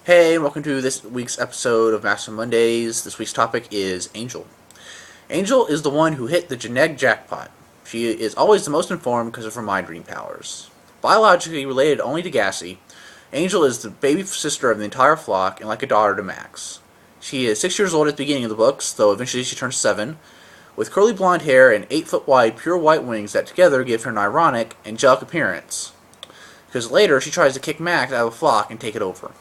Hey, and welcome to this week's episode of Master Mondays. This week's topic is Angel. Angel is the one who hit the genetic jackpot. She is always the most informed because of her mind reading powers. Biologically related only to Gassy, Angel is the baby sister of the entire flock and like a daughter to Max. She is 6 years old at the beginning of the books, though eventually she turns 7, with curly blonde hair and 8-foot wide pure white wings that together give her an ironic, angelic appearance. Because later she tries to kick Max out of the flock and take it over.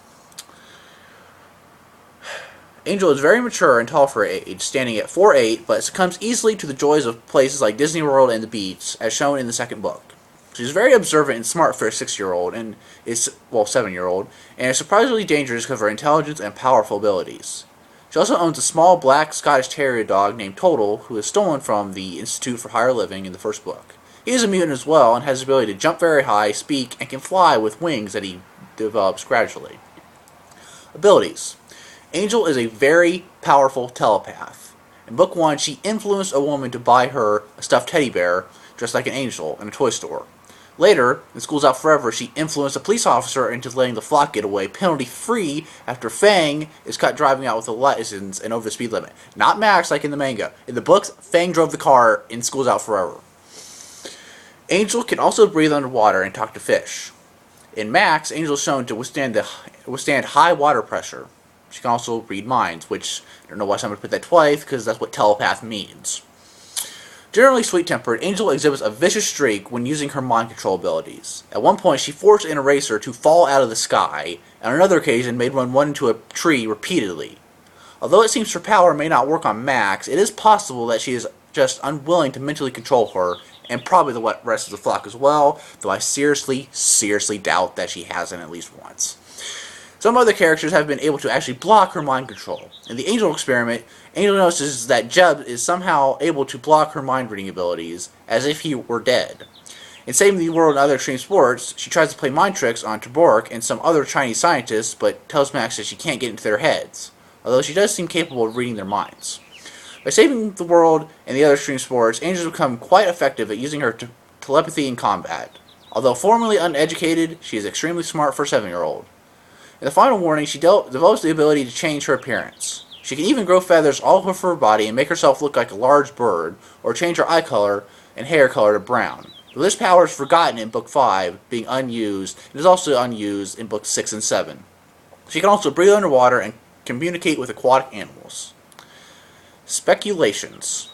Angel is very mature and tall for her age, standing at 4'8", but succumbs easily to the joys of places like Disney World and the beach, as shown in the second book. She's very observant and smart for a 6-year-old, and is 7-year-old, and is surprisingly dangerous because of her intelligence and powerful abilities. She also owns a small black Scottish Terrier dog named Total, who is stolen from the Institute for Higher Living in the first book. He is a mutant as well, and has the ability to jump very high, speak, and can fly with wings that he develops gradually. Abilities. Angel is a very powerful telepath. In Book 1, she influenced a woman to buy her a stuffed teddy bear dressed like an angel in a toy store. Later, in School's Out Forever, she influenced a police officer into letting the flock get away penalty-free after Fang is caught driving out with a license and over the speed limit. Not Max like in the manga. In the books, Fang drove the car in School's Out Forever. Angel can also breathe underwater and talk to fish. In Max, Angel is shown to withstand high water pressure. She can also read minds, which I don't know why somebody put that twice, because that's what telepath means. Generally sweet-tempered, Angel exhibits a vicious streak when using her mind control abilities. At one point, she forced an eraser to fall out of the sky, and on another occasion made one run into a tree repeatedly. Although it seems her power may not work on Max, it is possible that she is just unwilling to mentally control her, and probably the rest of the flock as well, though I seriously doubt that she hasn't at least once. Some other characters have been able to actually block her mind control. In the Angel experiment, Angel notices that Jeb is somehow able to block her mind reading abilities, as if he were dead. In Saving the World and Other Extreme Sports, she tries to play mind tricks on Terbork and some other Chinese scientists, but tells Max that she can't get into their heads, although she does seem capable of reading their minds. By Saving the World and the Other Extreme Sports, Angel has become quite effective at using her telepathy in combat. Although formerly uneducated, she is extremely smart for a 7-year-old. In the final warning, she develops the ability to change her appearance. She can even grow feathers all over her body and make herself look like a large bird, or change her eye color and hair color to brown. But this power is forgotten in Book 5, being unused, and is also unused in Books 6 and 7. She can also breathe underwater and communicate with aquatic animals. Speculations.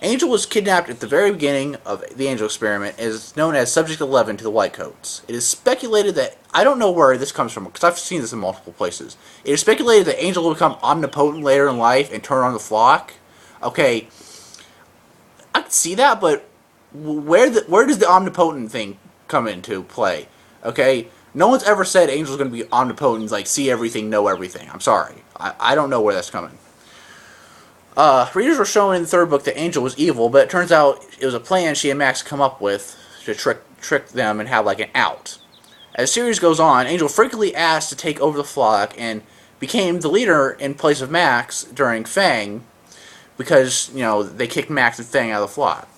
Angel was kidnapped at the very beginning of the Angel experiment and is known as Subject 11 to the Whitecoats. It is speculated that, I don't know where this comes from, because I've seen this in multiple places. It is speculated that Angel will become omnipotent later in life and turn on the flock. Okay, I can see that, but where does the omnipotent thing come into play? Okay, no one's ever said Angel's going to be omnipotent, like see everything, know everything. I'm sorry. I don't know where that's coming. Readers were shown in the third book that Angel was evil, but it turns out it was a plan she and Max come up with to trick them and have like an out. As the series goes on, Angel frequently asked to take over the flock and became the leader in place of Max during Fang, because, they kicked Max and Fang out of the flock.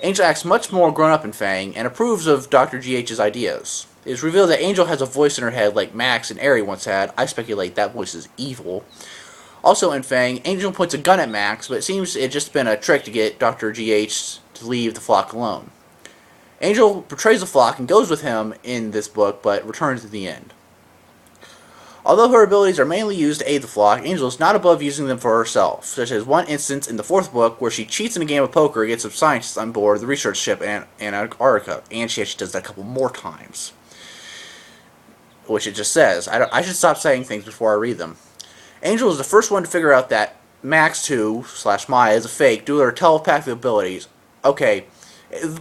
Angel acts much more grown up in Fang and approves of Dr. GH's ideas. It is revealed that Angel has a voice in her head like Max and Eri once had. I speculate that voice is evil. Also in Fang, Angel points a gun at Max, but it seems it had just been a trick to get Dr. GH to leave the flock alone. Angel betrays the flock and goes with him in this book, but returns at the end. Although her abilities are mainly used to aid the flock, Angel is not above using them for herself, such as one instance in the fourth book where she cheats in a game of poker against some scientists on board the research ship Antarctica, and she actually does that a couple more times. Which it just says. I should stop saying things before I read them. Angel is the first one to figure out that Max 2/Maya is a fake due to her telepathic abilities. Okay,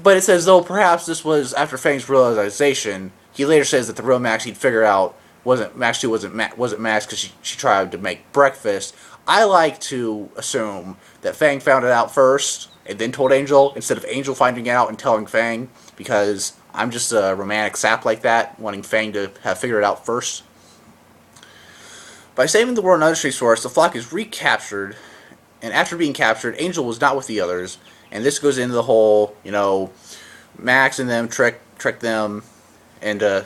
but it says though perhaps this was after Fang's realization. He later says that the real Max he'd figured out wasn't Max 2 wasn't Max because she tried to make breakfast. I like to assume that Fang found it out first and then told Angel instead of Angel finding it out and telling Fang, because I'm just a romantic sap like that, wanting Fang to have figured it out first. By saving the world in other street source, the flock is recaptured, and after being captured, Angel was not with the others, and this goes into the whole, Max and them trick them into,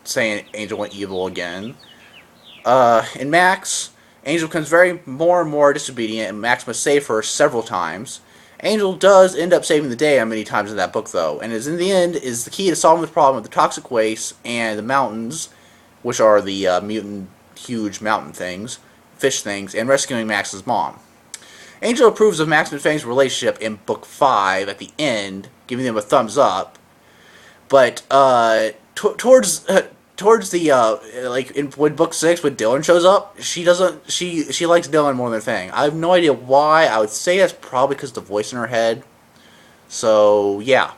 saying Angel went evil again. In Max, Angel becomes more and more disobedient, and Max must save her several times. Angel does end up saving the day on many times in that book, though, and is in the end is the key to solving the problem of the toxic waste and the mountains, which are the mutant huge mountain things, fish things, and rescuing Max's mom. Angel approves of Max and Fang's relationship in book 5 at the end, giving them a thumbs up. But towards the when book 6 when Dylan shows up, she likes Dylan more than Fang. I have no idea why. I would say that's probably because of the voice in her head. So yeah,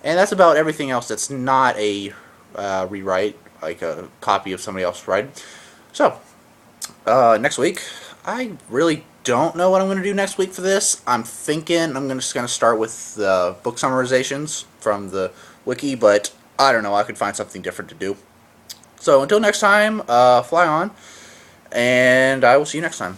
and that's about everything else that's not a rewrite, like a copy of somebody else's writing. So next week, I really don't know what I'm going to do next week for this. I'm thinking I'm just going to start with the book summarizations from the wiki, but I don't know. I could find something different to do. So until next time, fly on, and I will see you next time.